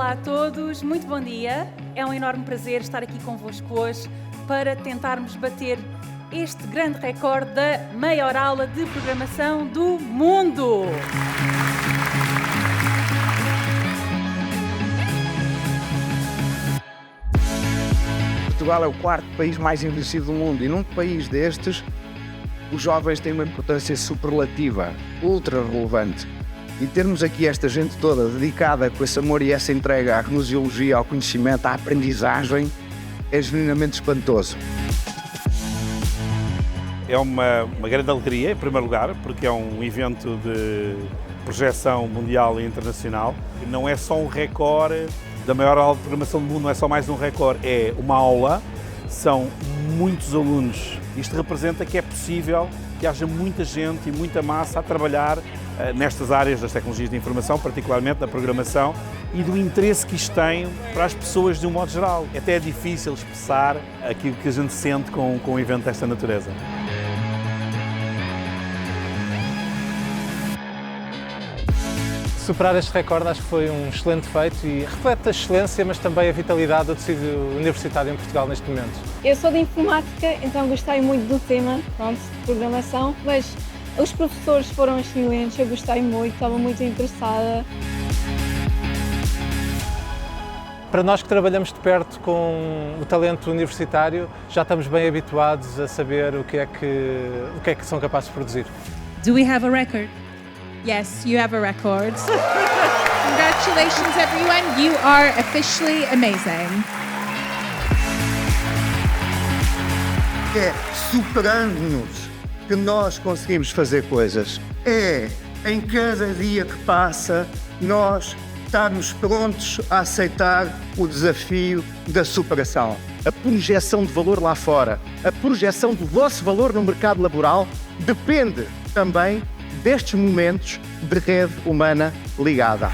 Olá a todos, muito bom dia. É um enorme prazer estar aqui convosco hoje para tentarmos bater este grande recorde da maior aula de programação do mundo. Portugal é o quarto país mais envelhecido do mundo e num país destes, os jovens têm uma importância superlativa, ultra relevante. E termos aqui esta gente toda dedicada com esse amor e essa entrega à gnoseologia, ao conhecimento, à aprendizagem, é genuinamente espantoso. É uma grande alegria, em primeiro lugar, porque é um evento de projeção mundial e internacional. Não é só um recorde da maior aula de programação do mundo, não é só mais um recorde, é uma aula, são muitos alunos. Isto representa que é possível que haja muita gente e muita massa a trabalhar nestas áreas das tecnologias de informação, particularmente da programação, e do interesse que isto tem para as pessoas de um modo geral. Até é difícil expressar aquilo que a gente sente com um evento desta natureza. Superar este recorde acho que foi um excelente feito e reflete a excelência, mas também a vitalidade do tecido universitário em Portugal neste momento. Eu sou de informática, então gostei muito do tema, de programação, mas os professores foram excelentes, eu gostei muito, estava muito interessada. Para nós que trabalhamos de perto com o talento universitário, já estamos bem habituados a saber o que é que são capazes de produzir. Do we have a record? Yes, you have a record. Congratulations everyone, you are officially amazing. É superando-nos que nós conseguimos fazer coisas. É em cada dia que passa nós estarmos prontos a aceitar o desafio da superação. A projeção de valor lá fora, a projeção do vosso valor no mercado laboral depende também destes momentos de rede humana ligada.